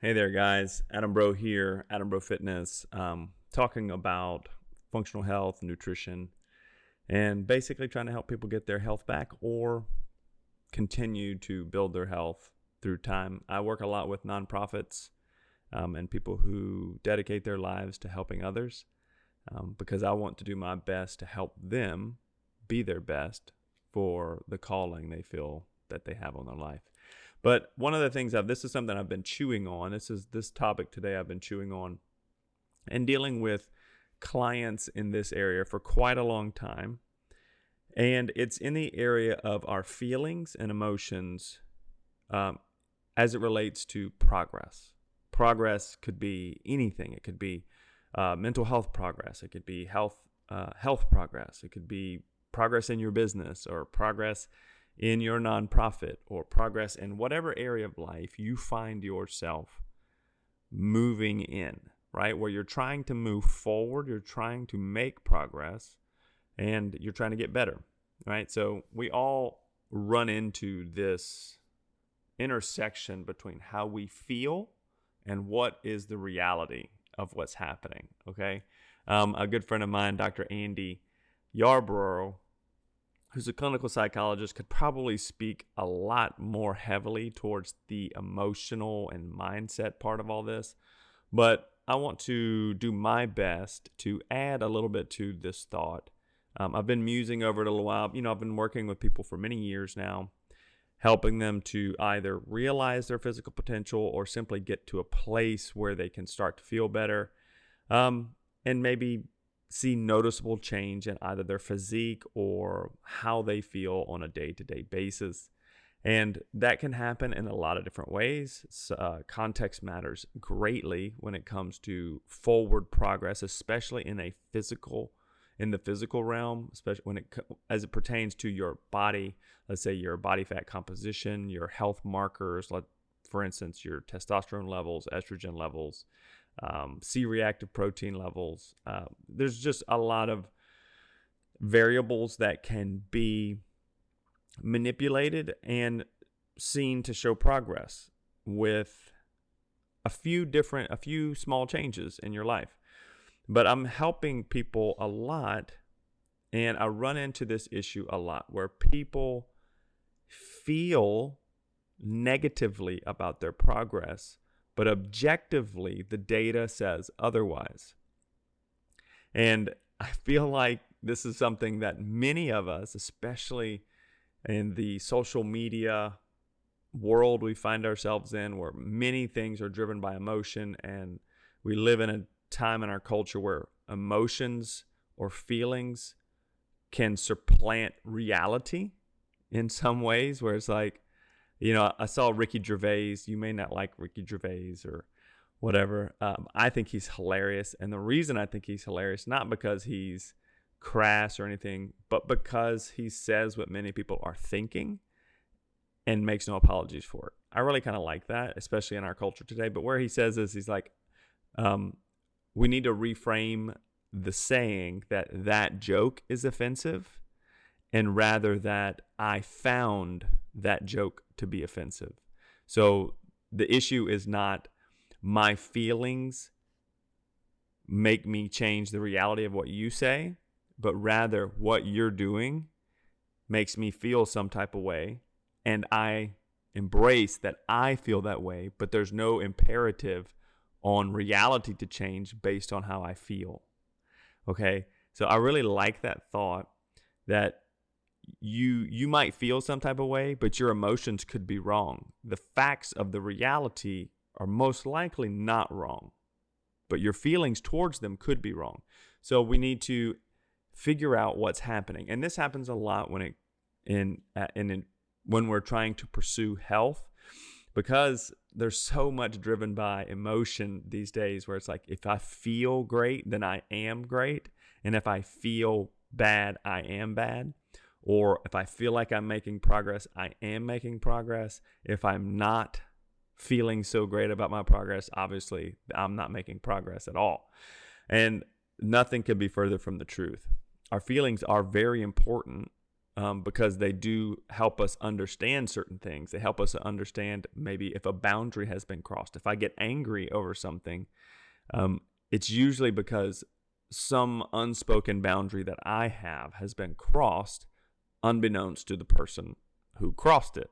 Hey there, guys. Adam Bro here, Adam Bro Fitness, talking about functional health, nutrition, and basically trying to help people get their health back or continue to build their health through time. I work a lot with nonprofits and people who dedicate their lives to helping others because I want to do my best to help them be their best for the calling they feel that they have on their life. But one of the things this is something I've been chewing on. This topic today I've been chewing on and dealing with clients in this area for quite a long time. And it's in the area of our feelings and emotions as it relates to progress. Progress could be anything. It could be mental health progress. It could be health progress. It could be progress in your business or progress in your nonprofit or progress in whatever area of life you find yourself moving in, right? Where you're trying to move forward, you're trying to make progress, and you're trying to get better, right? So we all run into this intersection between how we feel and what is the reality of what's happening, okay? A good friend of mine, Dr. Andy Yarbrough, who's a clinical psychologist, could probably speak a lot more heavily towards the emotional and mindset part of all this. But I want to do my best to add a little bit to this thought. I've been musing over it a little while. I've been working with people for many years now, helping them to either realize their physical potential or simply get to a place where they can start to feel better and maybe see noticeable change in either their physique or how they feel on a day-to-day basis. And that can happen in a lot of different ways. Context matters greatly when it comes to forward progress, especially in the physical realm, especially as it pertains to your body. Let's say your body fat composition, your health markers, for instance, your testosterone levels, estrogen levels, C-reactive protein levels. There's just a lot of variables that can be manipulated and seen to show progress with a few small changes in your life. But I'm helping people a lot, and I run into this issue a lot where people feel negatively about their progress, but objectively, the data says otherwise. And I feel like this is something that many of us, especially in the social media world we find ourselves in, where many things are driven by emotion, and we live in a time in our culture where emotions or feelings can supplant reality in some ways, where it's like, I saw Ricky Gervais. You may not like Ricky Gervais or whatever. I think he's hilarious. And the reason I think he's hilarious, not because he's crass or anything, but because he says what many people are thinking and makes no apologies for it. I really kind of like that, especially in our culture today. But where he says is, he's like, we need to reframe the saying that joke is offensive, and rather that I found that joke to be offensive. So the issue is not my feelings make me change the reality of what you say, but rather what you're doing makes me feel some type of way, and I embrace that I feel that way, but there's no imperative on reality to change based on how I feel. Okay? So I really like that thought that you might feel some type of way, but your emotions could be wrong. The facts of the reality are most likely not wrong, but your feelings towards them could be wrong. So we need to figure out what's happening. And this happens a lot when we're trying to pursue health, because there's so much driven by emotion these days, where it's like, if I feel great, then I am great. And if I feel bad, I am bad. Or if I feel like I'm making progress, I am making progress. If I'm not feeling so great about my progress, obviously I'm not making progress at all. And nothing could be further from the truth. Our feelings are very important because they do help us understand certain things. They help us understand maybe if a boundary has been crossed. If I get angry over something, it's usually because some unspoken boundary that I have has been crossed unbeknownst to the person who crossed it.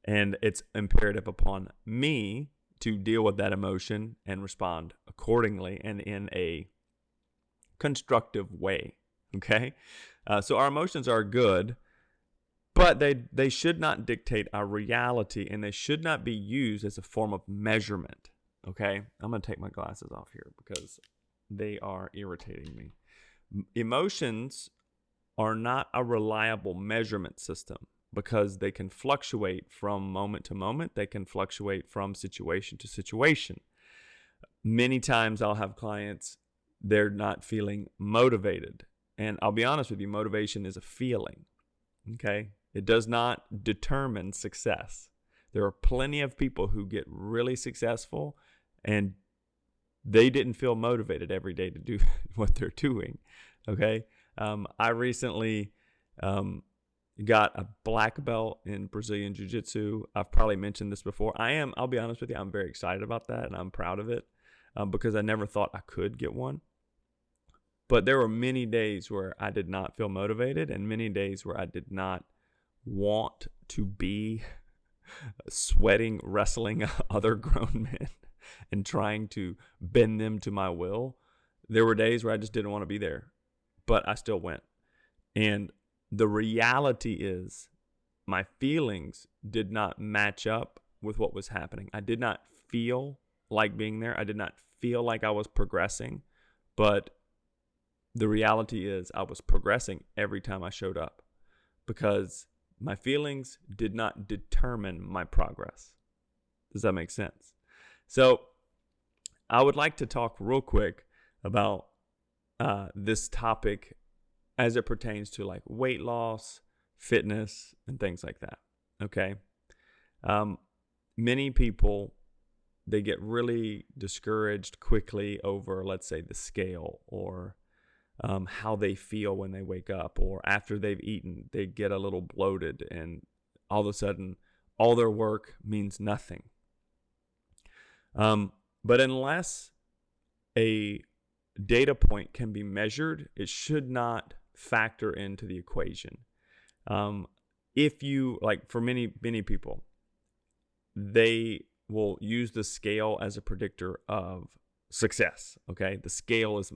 And it's imperative upon me to deal with that emotion and respond accordingly and in a constructive way. Okay? So our emotions are good, but they should not dictate our reality, and they should not be used as a form of measurement. Okay? I'm going to take my glasses off here because they are irritating me. Emotions are not a reliable measurement system because they can fluctuate from moment to moment. They can fluctuate from situation to situation. Many times I'll have clients, they're not feeling motivated. And I'll be honest with you, motivation is a feeling, okay? It does not determine success. There are plenty of people who get really successful and they didn't feel motivated every day to do what they're doing, okay? I recently got a black belt in Brazilian Jiu-Jitsu. I've probably mentioned this before. I'll be honest with you, I'm very excited about that and I'm proud of it because I never thought I could get one. But there were many days where I did not feel motivated and many days where I did not want to be sweating, wrestling other grown men and trying to bend them to my will. There were days where I just didn't want to be there, but I still went. And the reality is my feelings did not match up with what was happening. I did not feel like being there. I did not feel like I was progressing, but the reality is I was progressing every time I showed up because my feelings did not determine my progress. Does that make sense? So I would like to talk real quick about this topic as it pertains to like weight loss, fitness, and things like that. Okay. Many people, they get really discouraged quickly over, let's say, the scale or how they feel when they wake up, or after they've eaten, they get a little bloated and all of a sudden all their work means nothing. But unless a data point can be measured, it should not factor into the equation. If you, like for many people, they will use the scale as a predictor of success. Okay. The scale is,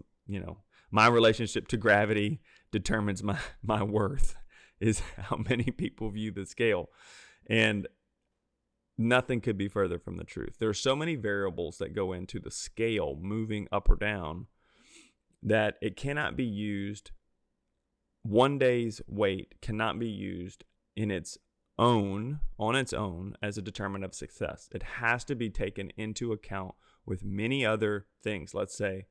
my relationship to gravity determines my worth, is how many people view the scale. And nothing could be further from the truth. There are so many variables that go into the scale moving up or down that it cannot be used. One day's weight cannot be used on its own as a determinant of success. It has to be taken into account with many other things. Let's say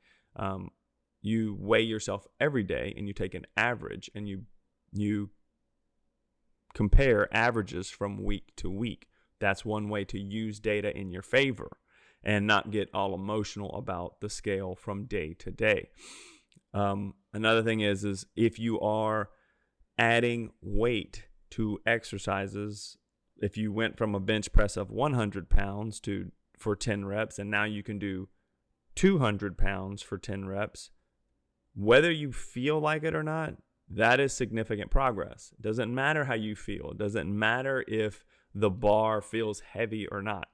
you weigh yourself every day and you take an average and you compare averages from week to week. That's one way to use data in your favor and not get all emotional about the scale from day to day. Another thing is if you are adding weight to exercises, if you went from a bench press of 100 pounds for 10 reps and now you can do 200 pounds for 10 reps, whether you feel like it or not, that is significant progress. It doesn't matter how you feel. It doesn't matter if the bar feels heavy or not.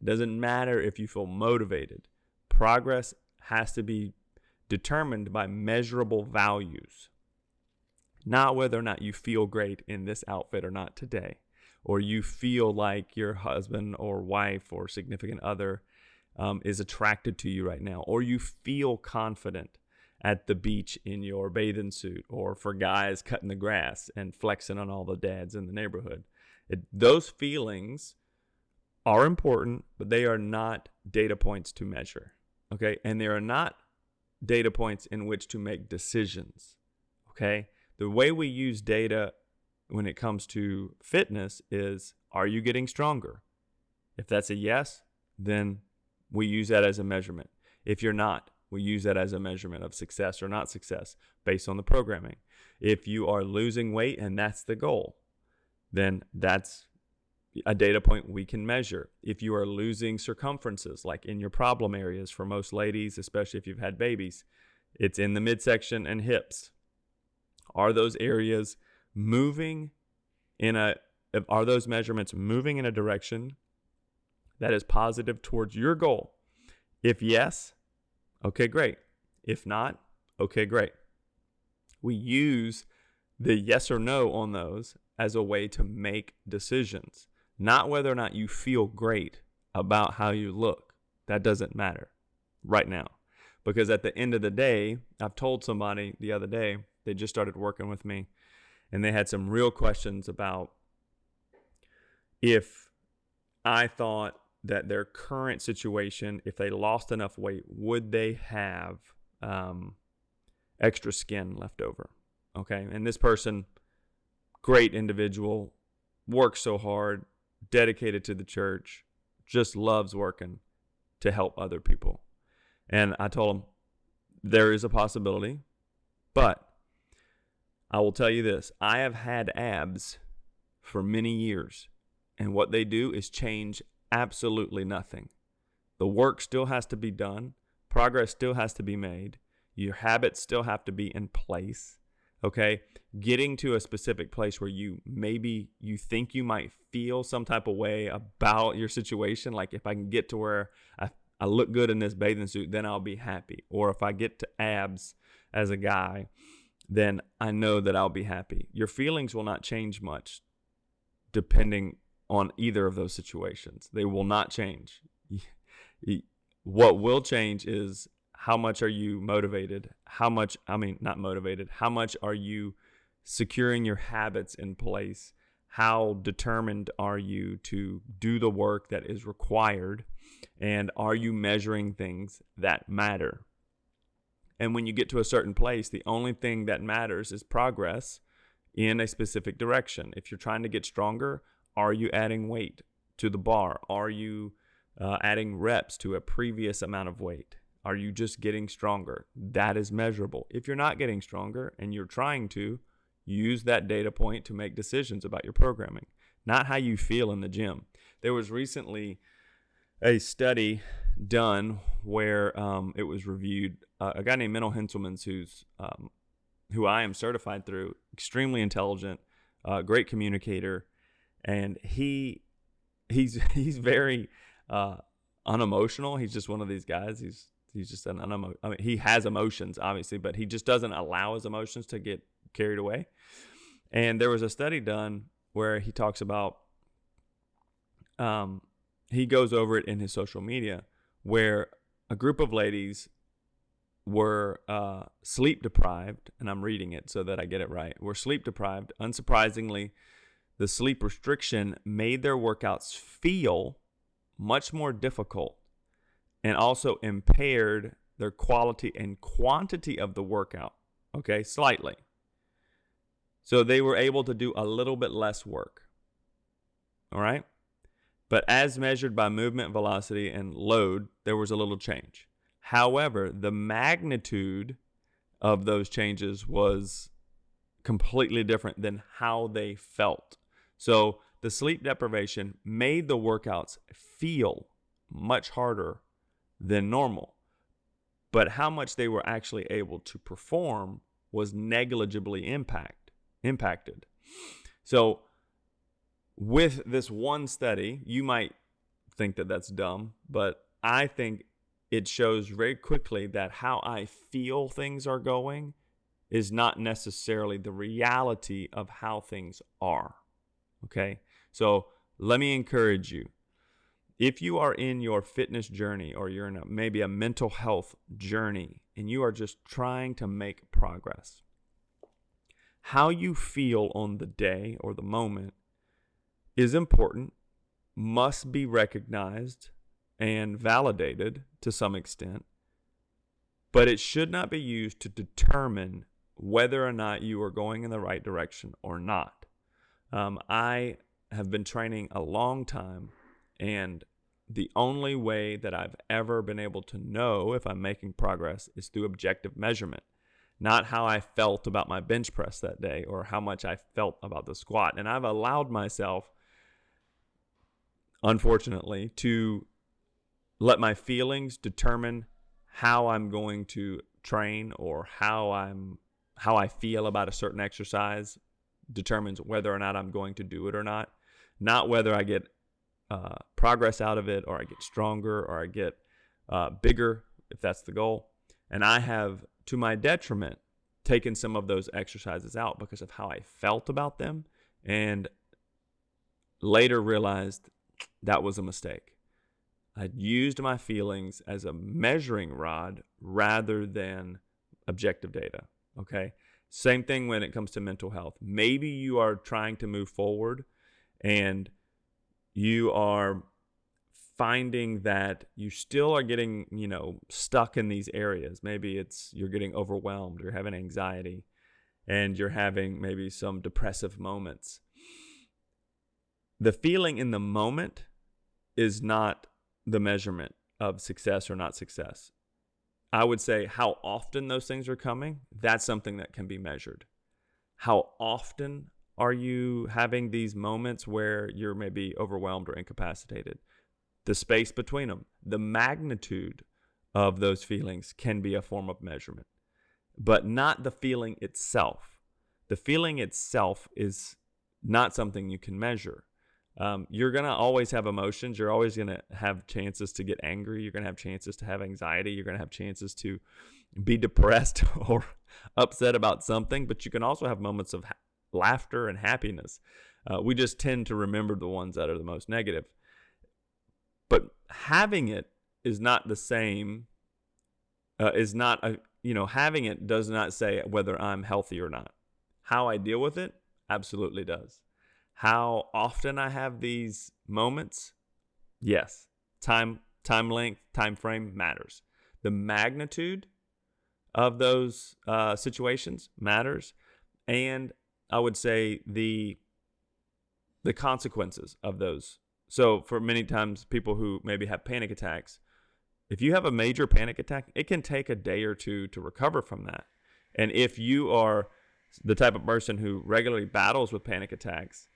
It doesn't matter if you feel motivated. Progress has to be determined by measurable values, not whether or not you feel great in this outfit or not today, or you feel like your husband or wife or significant other is attracted to you right now, or you feel confident at the beach in your bathing suit, or for guys cutting the grass and flexing on all the dads in the neighborhood. Those feelings are important, but they are not data points to measure, okay? And they are not data points in which to make decisions, okay? The way we use data when it comes to fitness is, are you getting stronger? If that's a yes, then we use that as a measurement. If you're not, We use that as a measurement of success or not success based on the programming. If you are losing weight and that's the goal, then that's a data point we can measure. If you are losing circumferences, like in your problem areas for most ladies, especially if you've had babies, it's in the midsection and hips. Are those areas moving are those measurements moving in a direction that is positive towards your goal? If yes, okay, great. If not, okay, great. We use the yes or no on those as a way to make decisions, not whether or not you feel great about how you look. That doesn't matter right now. Because at the end of the day, I've told somebody the other day, they just started working with me, and they had some real questions about if I thought that their current situation, if they lost enough weight, would they have extra skin left over? Okay, and this person, great individual, works so hard, dedicated to the church, just loves working to help other people. And I told them there is a possibility, but I will tell you this. I have had abs for many years, and what they do is change absolutely nothing. The work still has to be done. Progress still has to be made. Your habits still have to be in place. Okay? Getting to a specific place where you think you might feel some type of way about your situation, like if I can get to where I look good in this bathing suit, then I'll be happy. Or if I get to abs as a guy, then I know that I'll be happy. Your feelings will not change much depending on either of those situations. They will not change. What will change is how much are you motivated? How much are you securing your habits in place? How determined are you to do the work that is required? And are you measuring things that matter? And when you get to a certain place, the only thing that matters is progress in a specific direction. If you're trying to get stronger, are you adding weight to the bar? Are you adding reps to a previous amount of weight? Are you just getting stronger? That is measurable. If you're not getting stronger and you're trying to, use that data point to make decisions about your programming, not how you feel in the gym. There was recently a study done where it was reviewed. A guy named Menno Henselmans, who I am certified through, extremely intelligent, great communicator, and he's very unemotional. He's just one of these guys. He's just he has emotions, obviously, but he just doesn't allow his emotions to get carried away. And there was a study done where he talks about, he goes over it in his social media, where a group of ladies were sleep deprived, and I'm reading it so that I get it right. Were sleep deprived. Unsurprisingly, the sleep restriction made their workouts feel much more difficult and also impaired their quality and quantity of the workout, okay, slightly. So they were able to do a little bit less work, all right? But as measured by movement velocity and load, there was a little change. However, the magnitude of those changes was completely different than how they felt. So the sleep deprivation made the workouts feel much harder than normal. But how much they were actually able to perform was negligibly impacted. So with this one study, you might think that that's dumb, but I think it shows very quickly that how I feel things are going is not necessarily the reality of how things are. Okay? So let me encourage you. If you are in your fitness journey, or you're in maybe a mental health journey, and you are just trying to make progress, how you feel on the day or the moment is important, must be recognized and validated to some extent, but it should not be used to determine whether or not you are going in the right direction or not. I have been training a long time, and the only way that I've ever been able to know if I'm making progress is through objective measurement, not how I felt about my bench press that day or how much I felt about the squat. And I've allowed myself, unfortunately, to let my feelings determine how I'm going to train, or how I feel about a certain exercise determines whether or not I'm going to do it or not whether I get progress out of it, or I get stronger, or I get bigger, if that's the goal. And I have, to my detriment, taken some of those exercises out because of how I felt about them, and later realized that was a mistake. I used my feelings as a measuring rod rather than objective data. Okay. Same thing when it comes to mental health. Maybe you are trying to move forward and you are finding that you still are getting, stuck in these areas. Maybe it's you're getting overwhelmed, you're having anxiety, and you're having maybe some depressive moments. The feeling in the moment is not the measurement of success or not success. I would say how often those things are coming, that's something that can be measured. How often are you having these moments where you're maybe overwhelmed or incapacitated? The space between them, the magnitude of those feelings can be a form of measurement, but not the feeling itself. The feeling itself is not something you can measure. You're going to always have emotions. You're always going to have chances to get angry. You're going to have chances to have anxiety. You're going to have chances to be depressed or upset about something, but you can also have moments of laughter and happiness. We just tend to remember the ones that are the most negative. But having it is not the same, having it does not say whether I'm healthy or not. How I deal with it absolutely does. How often I have these moments? Yes. Time length, time frame matters. The magnitude of those situations matters. And I would say the consequences of those. So for many times, people who maybe have panic attacks, if you have a major panic attack, it can take a day or two to recover from that. And if you are the type of person who regularly battles with panic attacks,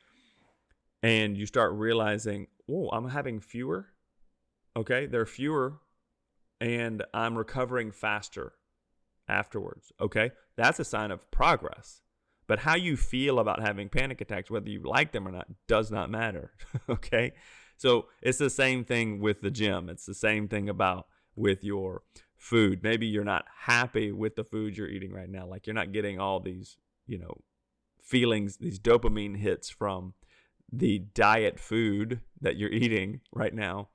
and you start realizing, oh, I'm having fewer. Okay, there are fewer, and I'm recovering faster afterwards. Okay, that's a sign of progress. But how you feel about having panic attacks, whether you like them or not, does not matter. Okay, so it's the same thing with the gym. It's the same thing with your food. Maybe you're not happy with the food you're eating right now. Like you're not getting all these, feelings, these dopamine hits from the diet food that you're eating right now.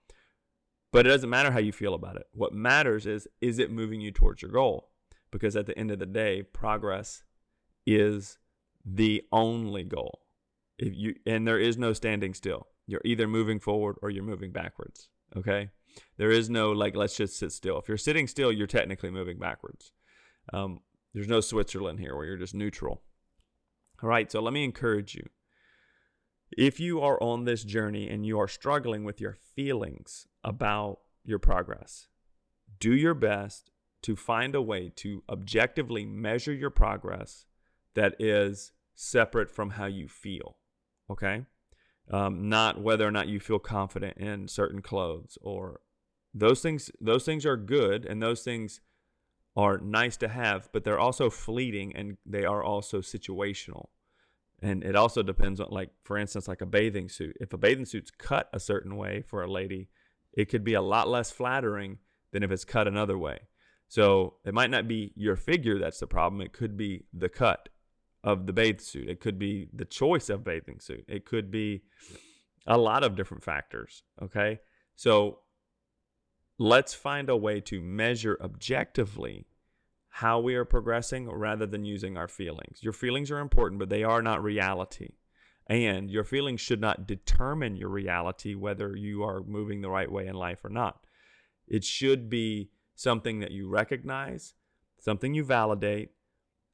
But it doesn't matter how you feel about it. What matters is it moving you towards your goal? Because at the end of the day, progress is the only goal. And there is no standing still. You're either moving forward or you're moving backwards. Okay? There is no let's just sit still. If you're sitting still, you're technically moving backwards. There's no Switzerland here where you're just neutral. All right, so let me encourage you. If you are on this journey and you are struggling with your feelings about your progress, do your best to find a way to objectively measure your progress that is separate from how you feel, okay? Not whether or not you feel confident in certain clothes or those things. Those things are good and those things are nice to have, but they're also fleeting and they are also situational. And it also depends on, for instance, a bathing suit. If a bathing suit's cut a certain way for a lady, it could be a lot less flattering than if it's cut another way. So it might not be your figure that's the problem. It could be the cut of the bathing suit. It could be the choice of bathing suit. It could be a lot of different factors, okay? So let's find a way to measure objectively how we are progressing rather than using our feelings. Your feelings are important, but they are not reality. And your feelings should not determine your reality, whether you are moving the right way in life or not. It should be something that you recognize, something you validate,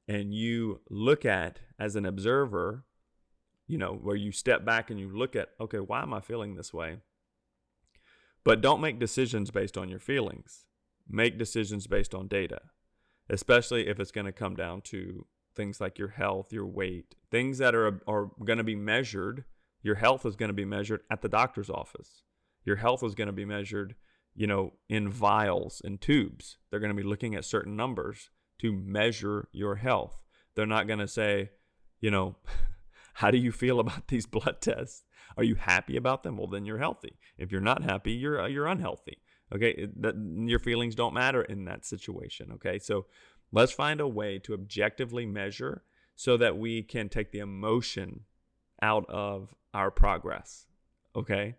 and you look at as an observer, where you step back and you look at, okay, why am I feeling this way? But don't make decisions based on your feelings. Make decisions based on data, especially if it's going to come down to things like your health, your weight, things that are going to be measured. Your health is going to be measured at the doctor's office. Your health is going to be measured, in vials and tubes. They're going to be looking at certain numbers to measure your health. They're not going to say, how do you feel about these blood tests? Are you happy about them? Well, then you're healthy. If you're not happy, you're unhealthy. Okay, your feelings don't matter in that situation. Okay, so let's find a way to objectively measure so that we can take the emotion out of our progress. Okay,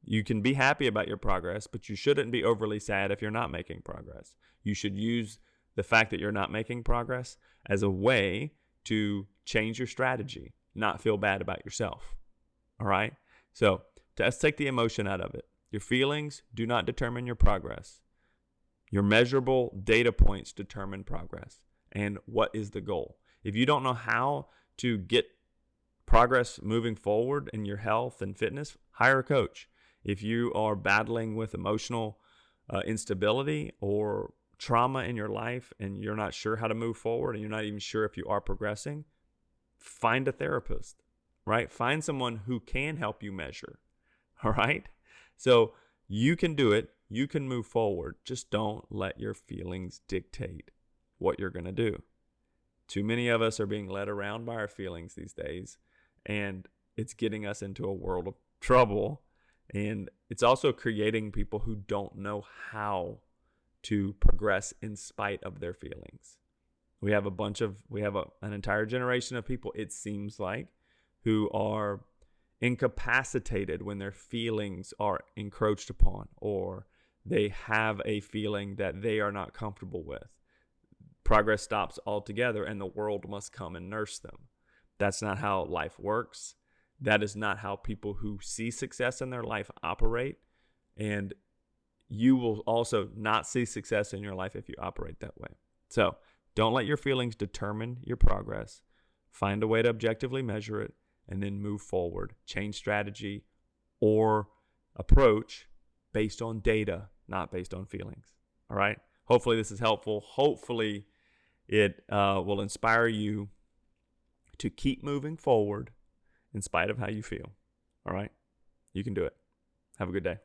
you can be happy about your progress, but you shouldn't be overly sad if you're not making progress. You should use the fact that you're not making progress as a way to change your strategy, not feel bad about yourself. All right? So let's take the emotion out of it. Your feelings do not determine your progress. Your measurable data points determine progress. And what is the goal? If you don't know how to get progress moving forward in your health and fitness, hire a coach. If you are battling with emotional instability or trauma in your life and you're not sure how to move forward and you're not even sure if you are progressing, find a therapist, right? Find someone who can help you measure, all right? So you can do it. You can move forward. Just don't let your feelings dictate what you're going to do. Too many of us are being led around by our feelings these days, and it's getting us into a world of trouble. And it's also creating people who don't know how to progress in spite of their feelings. We have an entire generation of people, it seems like, who are incapacitated when their feelings are encroached upon, or they have a feeling that they are not comfortable with. Progress stops altogether, and the world must come and nurse them. That's not how life works. That is not how people who see success in their life operate. And you will also not see success in your life if you operate that way. So don't let your feelings determine your progress. Find a way to objectively measure it and then move forward. Change strategy or approach based on data, not based on feelings. All right? Hopefully this is helpful. Hopefully it will inspire you to keep moving forward in spite of how you feel. All right? You can do it. Have a good day.